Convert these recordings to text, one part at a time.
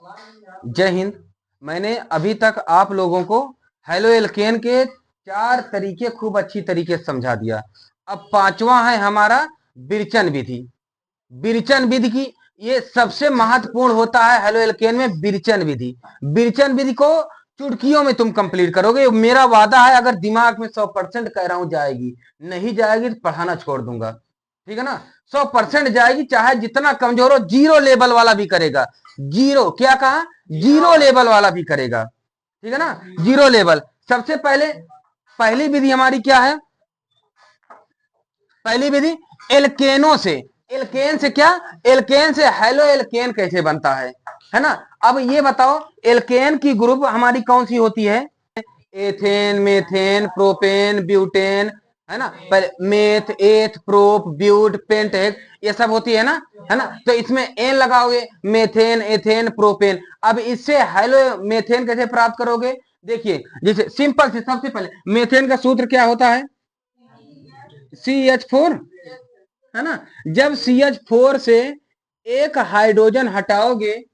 जय हिंद। मैंने अभी तक आप लोगों को हेलो एल्केन के 4 तरीके खूब अच्छी तरीके से समझा दिया। अब 5वां है हमारा विरचन विधि। विरचन विधि की ये सबसे महत्वपूर्ण होता है हेलो एल्केन में, विरचन विधि। विरचन विधि को चुटकियों में तुम कंप्लीट करोगे, मेरा वादा है। अगर दिमाग में 100% कह रहा हूं जाएगी, नहीं जाएगी तो पढ़ाना छोड़ दूंगा, ठीक है ना। 100% जाएगी, चाहे जितना कमजोर हो, जीरो लेवल वाला भी करेगा। जीरो क्या कहा? जीरो लेवल वाला भी करेगा, ठीक है ना। Zero level. सबसे पहले पहली विधि हमारी क्या है? पहली विधि एल्केनों से। एल्केन से क्या? एल्केन से हेलो एल्केन कैसे बनता है ना। अब ये बताओ एल्केन की ग्रुप हमारी कौन सी होती है? एथेन, मेथेन, प्रोपेन, ब्यूटेन, है ना। पर मेथ, एथ, प्रोप, ब्यूट, पेंट, ये सब होती है ना। तो इसमें एन लगाओगे, मेथेन, एथेन, प्रोपेन। अब इससे हेलो मेथेन कैसे प्राप्त करोगे? देखिए, जैसे सिंपल से सबसे पहले मेथेन का सूत्र क्या होता है? CH4, है ना। जब CH4 से एक हाइड्रोजन हटाओगे,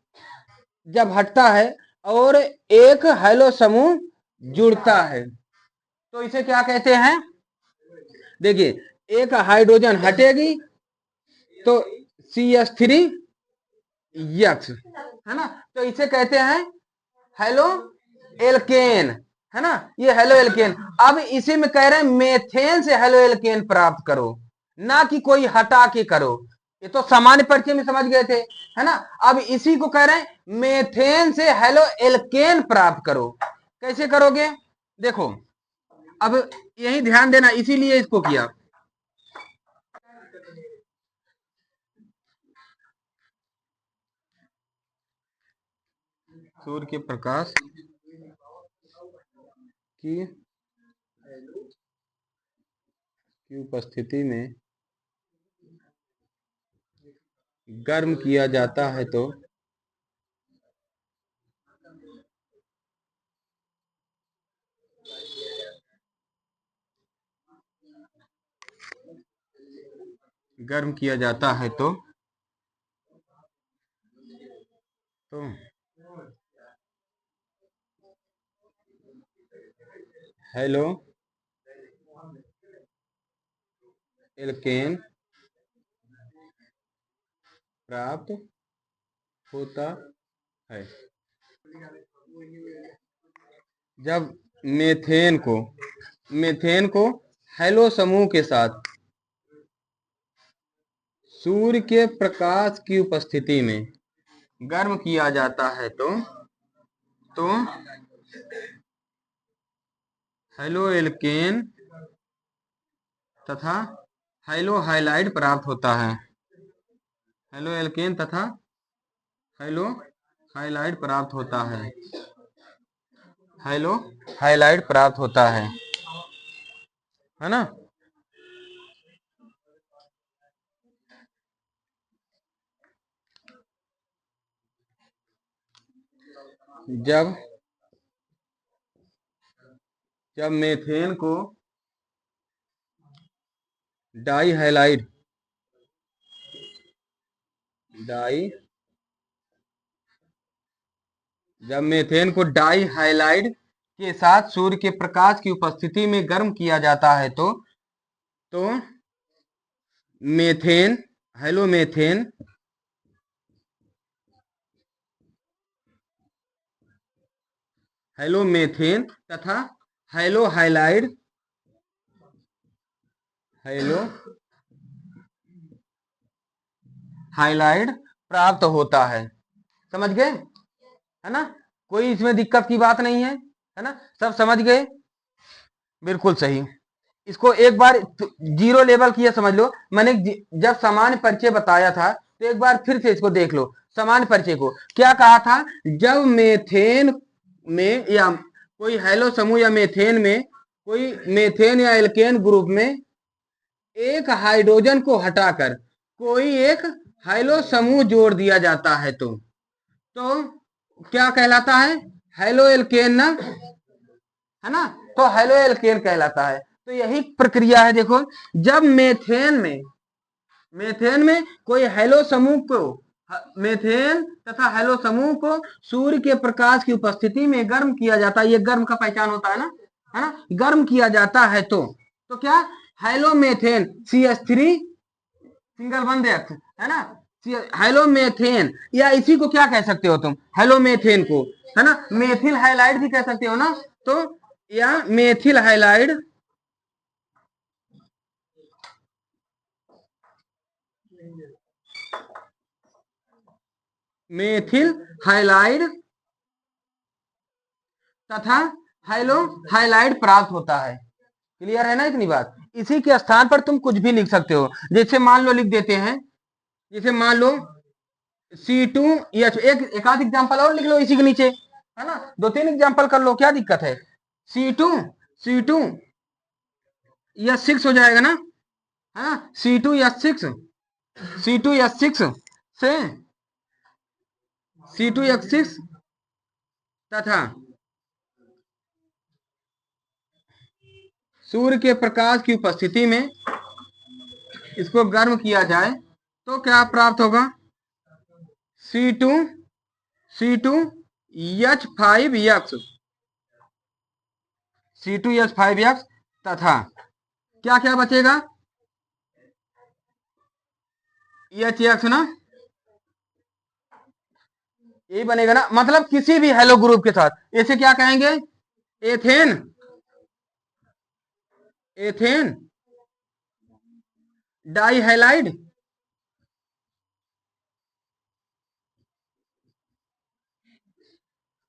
जब हटता है और एक हेलो समूह जुड़ता है, तो इसे क्या कहते हैं? देखिए, एक हाइड्रोजन हटेगी तो CH3 यक्स, है ना। तो इसे कहते हैं हेलो एल्केन, है ना। ये हेलो एल्केन। अब इसी में कह रहे हैं मेथेन से हेलो एल्केन प्राप्त करो, ना कि कोई हटा के करो। ये तो सामान्य परिचय में समझ गए थे, है ना। अब इसी को कह रहे हैं मेथेन से हेलो एल्केन प्राप्त करो। कैसे करोगे? देखो, अब यही ध्यान देना, इसीलिए इसको किया। सूर्य के प्रकाश की उपस्थिति में गर्म किया जाता है तो गर्म किया जाता है तो हेलो एल्केन प्राप्त होता है। जब मेथेन को हेलो समूह के साथ सूर्य के प्रकाश की उपस्थिति में गर्म किया जाता है तो हेलो एल्केन तथा हेलो हाइलाइड प्राप्त होता है। हेलो एल्केन तथा हेलो हाइलाइड प्राप्त होता है। हेलो हाइलाइड प्राप्त होता है ना। जब मेथेन को डाई हाइलाइड के साथ सूर्य के प्रकाश की उपस्थिति में गर्म किया जाता है तो मेथेन हेलो मेथेन तथा हेलो हाइलाइड प्राप्त होता है। समझ गए, है ना। कोई इसमें दिक्कत की बात नहीं है ना। सब समझ गए? बिल्कुल सही। इसको एक बार जीरो लेवल किया समझ लो। मैंने जब सामान्य परिचय बताया था तो एक बार फिर से इसको देख लो। सामान्य परिचय को क्या कहा था? जब मेथेन में या कोई हेलो समूह या मेथेन में, कोई मेथेन या एल्केन ग्रुप में एक हाइड्रोजन को हटाकर कोई एक हेलो समूह जोड़ दिया जाता है तो क्या कहलाता है? हेलो एल्केन ना, है ना। तो हेलो एल्केन कहलाता है। तो यही प्रक्रिया है। देखो, जब मेथेन में कोई हेलो समूह को मेथेन तथा हेलो समूह को सूर्य के प्रकाश की उपस्थिति में गर्म किया जाता है। ये गर्म का पहचान होता है ना, गर्म किया जाता है तो क्या, हेलोमेथेन CH3 सिंगल बंद एक्स, है ना, हेलोमेथेन, या इसी को क्या कह सकते हो तुम, हेलोमेथेन को, है ना, मेथिल हाइलाइड भी कह सकते हो ना, तो या मेथिल हाइलाइड, मेथिल हाइलाइड तथा हाइलो हाइलाइड प्राप्त होता है। क्लियर है ना इतनी बात। इसी के स्थान पर तुम कुछ भी लिख सकते हो, जैसे मान लो लिख देते हैं, जैसे मान लो C2H, एक आध एग्जांपल और लिख लो इसी के नीचे, है ना, 2-3 एग्जांपल कर लो, क्या दिक्कत है। C2 या 6 हो जाएगा ना, है ना, C2H6 से C2H6 तथा सूर्य के प्रकाश की उपस्थिति में इसको गर्म किया जाए तो क्या प्राप्त होगा, C2H5X, C2H5X तथा क्या क्या बचेगा, HX ना, यही बनेगा ना, मतलब किसी भी हेलो ग्रुप के साथ, इसे क्या कहेंगे, एथेन, एथेन डाइहाइलाइड,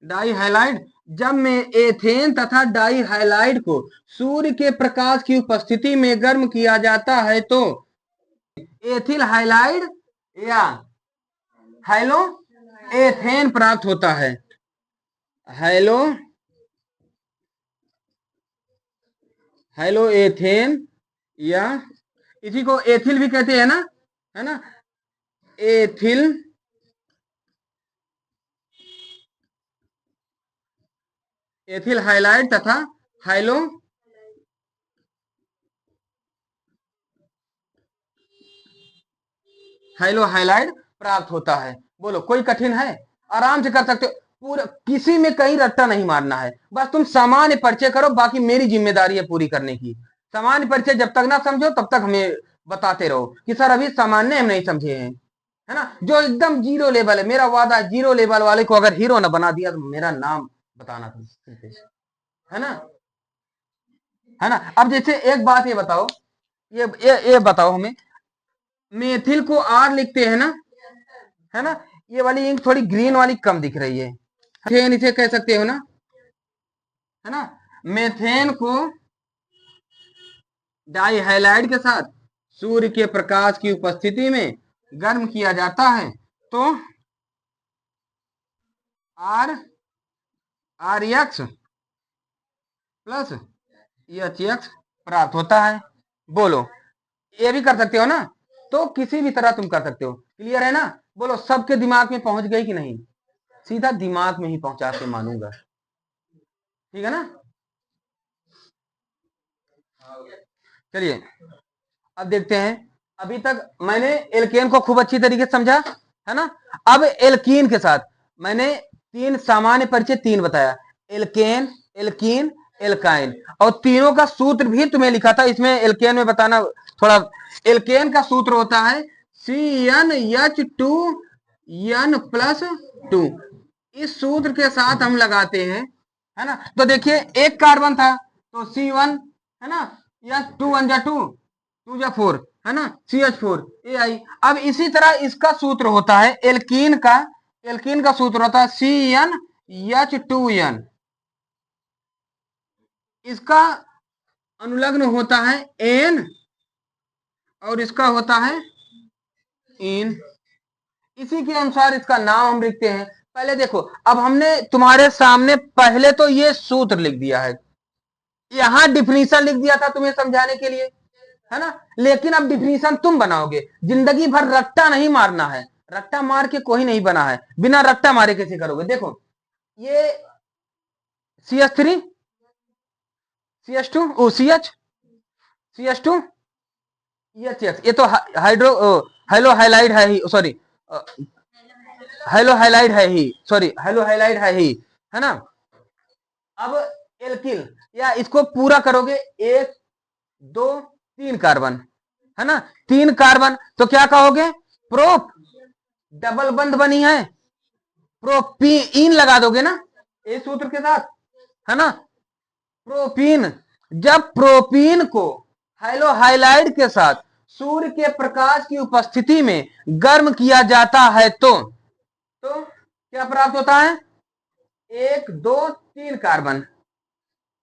डाइहाइलाइड, जब में एथेन तथा डाइहाइलाइड को सूर्य के प्रकाश की उपस्थिति में गर्म किया जाता है तो एथिल हाइलाइड या हेलो एथेन प्राप्त होता है। हेलो हेलो एथेन, या इसी को एथिल भी कहते हैं ना, है ना, एथिल, एथिल हाइलाइड तथा हाइलो हाइलो हाइलाइड प्राप्त होता है। बोलो कोई कठिन है, आराम से कर सकते हो, पूरा किसी में कहीं रट्टा नहीं मारना है, बस तुम सामान्य परिचय करो, बाकी मेरी जिम्मेदारी है पूरी करने की। सामान्य परिचय जब तक ना समझो तब तक हमें बताते रहो कि सर अभी सामान्य हम नहीं समझे हैं, है ना, जो एकदम जीरो लेवल है, मेरा वादा है जीरो लेवल वाले को अगर हीरो ना बना दिया तो मेरा नाम बताना तुम, है ना, है ना। अब जैसे एक बात ये बताओ, ये बताओ हमें, मेथिल को आर लिखते हैं ना, है ना, ये वाली इंक थोड़ी ग्रीन वाली कम दिख रही है, मेथेन इसे कह सकते हो ना, है ना, मेथेन को डाइहाइलाइड के साथ सूर्य के प्रकाश की उपस्थिति में गर्म किया जाता है तो r r x plus h x प्राप्त होता है। बोलो ये भी कर सकते हो ना, तो किसी भी तरह तुम कर सकते हो। क्लियर है ना, बोलो सबके दिमाग में पहुंच गई कि नहीं, सीधा दिमाग में ही पहुंचा के मानूंगा, ठीक है ना। चलिए अब देखते हैं, अभी तक मैंने एल्केन को खूब अच्छी तरीके से समझा, है ना। अब एल्कीन के साथ मैंने 3 सामान्य परिचय 3 बताया, एल्केन, एल्कीन, एल्काइन, और तीनों का सूत्र भी तुम्हें लिखा था, इसमें एल्केन में बताना थोड़ा। एल्केन का सूत्र होता है CnH2n+2, इस सूत्र के साथ हम लगाते हैं, है ना। तो देखिए एक कार्बन था तो C1, है ना, या 2 1 जा 2, 2 जा 4, है ना, CH4 अब इसी तरह इसका सूत्र होता है एल्कीन का सूत्र होता है CnH2n, इसका अनुलग्न होता है N और इसका होता है इन, इसी के अनुसार इसका नाम हम लिखते हैं। पहले देखो, अब हमने तुम्हारे सामने पहले तो ये सूत्र लिख दिया है, यहां डिफिनीशन लिख दिया था तुम्हें समझाने के लिए, है ना, लेकिन अब डिफिनीशन तुम बनाओगे, जिंदगी भर रट्टा नहीं मारना है, रट्टा मार के कोई नहीं बना है, बिना रट्टा मारे कैसे करोगे। देखो ये CH3 CH2 ओ CH2 ये तो हाइड्रो हेलो हाइलाइड है ही, सॉरी हेलो हाइलाइट है ही, सॉरी हेलो हाइलाइट है ना। अब एल्किल, या इसको पूरा करोगे, एक दो तीन कार्बन, है ना, तीन कार्बन, तो क्या कहोगे, प्रोप, डबल बंद बनी है, प्रोपीन लगा दोगे ना इस सूत्र के साथ, है ना, प्रोपीन। जब प्रोपीन को हाइलो हाइलाइड के साथ सूर्य के प्रकाश की उपस्थिति में गर्म किया जाता है तो क्या प्राप्त होता है, एक दो तीन कार्बन,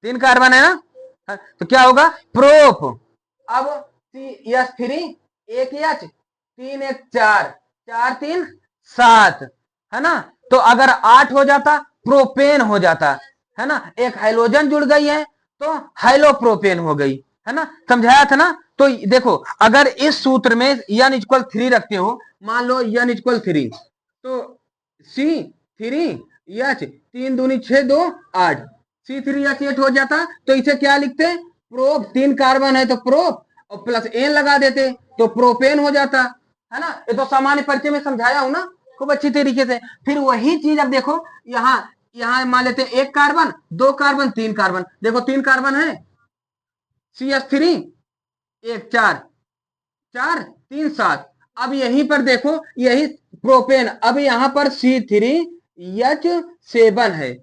तीन कार्बन है ना, तो क्या होगा, प्रोप। अब एच थ्री, एक एच, तीन एक चार, चार तीन सात, है ना, तो अगर 8 हो जाता प्रोपेन हो जाता, है ना, एक हाइड्रोजन जुड़ गई है तो हाइलोप्रोपेन हो गई, है ना, समझाया था ना। तो देखो अगर इस सूत्र में n इक्वल 3 रखते हो, मान लो n इक्वल 3, तो सी थ्री एच, तीन दूनी 6 2 8, C3H8 हो जाता, तो इसे क्या लिखते, प्रोप, तीन कार्बन है तो प्रोप और प्लस एन लगा देते तो प्रोपेन हो जाता, है ना। ये तो सामान्य परिचय में समझाया हूं ना खूब अच्छी तरीके से। फिर वही चीज अब देखो यहाँ, यहाँ मान लेते हैं एक कार्बन, दो कार्बन, तीन कार्बन, देखो तीन कार्बन है, CH3, एक चार, चार तीन सात। अब यहीं पर देखो यही प्रोपेन, अब यहां पर C3H7 है,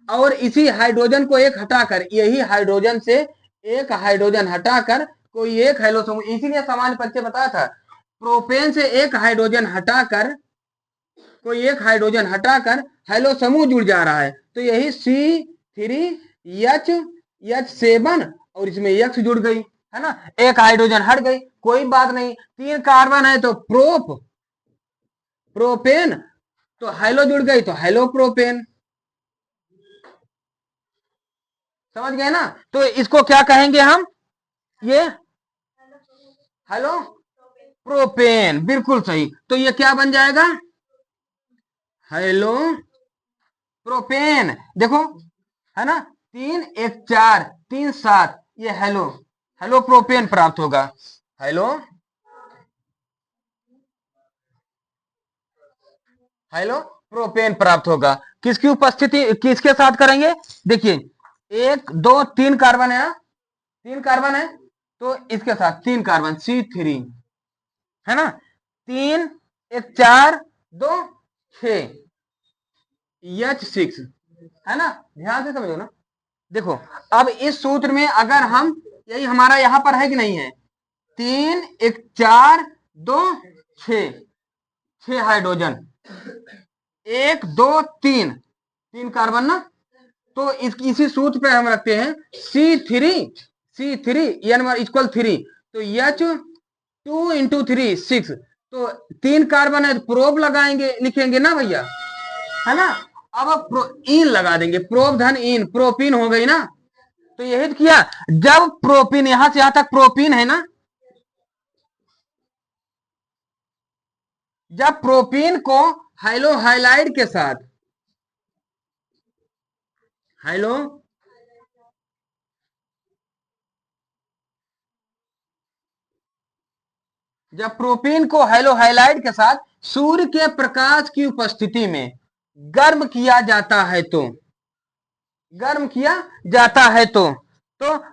और इसी हाइड्रोजन को एक हटाकर, यही हाइड्रोजन से एक हाइड्रोजन हटाकर कोई एक हाइलो समूह, इसीलिए सामान्य परिचय बताया था, प्रोपेन से एक हाइड्रोजन हटाकर, कोई एक हाइड्रोजन हटाकर हाइलो समूह जुड़ जा रहा है, तो यही C3H7 और इसमें X जुड़ गई, है ना, एक हाइड्रोजन हट गई, कोई बात नहीं, तीन कार्बन है तो प्रोप, प्रोपेन, तो हाइलो जुड़ गई तो हाइलोप्रोपेन, समझ गए ना। तो इसको क्या कहेंगे हम, ये हेलो प्रोपेन, बिल्कुल सही, तो ये क्या बन जाएगा, हेलो प्रोपेन। देखो है ना, तीन एक चार, तीन सात, ये हेलो, हेलो प्रोपेन प्राप्त होगा, हेलो हेलो प्रोपेन प्राप्त होगा। किसकी उपस्थिति, किसके साथ करेंगे, देखिए एक दो तीन कार्बन है ना, तीन कार्बन है, तो इसके साथ तीन कार्बन C3, है ना, तीन एक चार दो 6, H6, है ना, ध्यान से समझो ना। देखो अब इस सूत्र में अगर हम, यही हमारा यहां पर है कि नहीं है, तीन एक चार दो 6, 6 हाइड्रोजन, एक दो तीन, तीन कार्बन ना, तो इसी सूत्र पे हम रखते हैं C3 n इक्वल 3, तो H2 इंटू 3 6, तो तीन कार्बन है तो प्रोब लगाएंगे, लिखेंगे ना भैया, है ना। अब इन लगा देंगे, प्रोप धन इन, प्रोपीन हो गई ना, तो यही तो किया। जब प्रोपीन, यहां से यहां तक प्रोपीन है ना, जब प्रोपीन को हाइलो हाइलाइड के साथ, हाइलो जब प्रोपीन को हाइलो हाइलाइड के साथ सूर्य के प्रकाश की उपस्थिति में गर्म किया जाता है तो, गर्म किया जाता है तो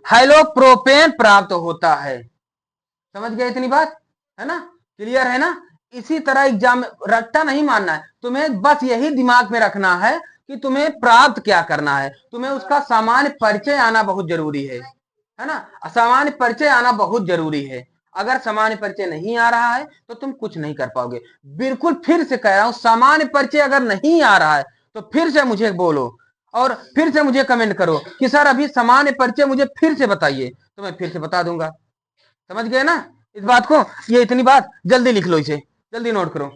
हाइलोप्रोपेन प्राप्त होता है, समझ गए इतनी बात, है ना, क्लियर है ना। इसी तरह एग्जाम रट्टा नहीं मानना है तुम्हें, बस यही दिमाग में रखना है कि तुम्हें प्राप्त क्या करना है, तुम्हें उसका सामान्य परिचय आना बहुत जरूरी है ना, सामान्य परिचय आना बहुत जरूरी है। अगर सामान्य परिचय नहीं आ रहा है तो तुम कुछ नहीं कर पाओगे, बिल्कुल फिर से कह रहा हूं, सामान्य परिचय अगर नहीं आ रहा है तो फिर से मुझे बोलो और फिर से मुझे कमेंट करो कि सर अभी सामान्य परिचय मुझे फिर से बताइए, तो मैं फिर से बता दूंगा, समझ गए ना इस बात को। ये इतनी बात जल्दी लिख लो, इसे जल्दी नोट करो।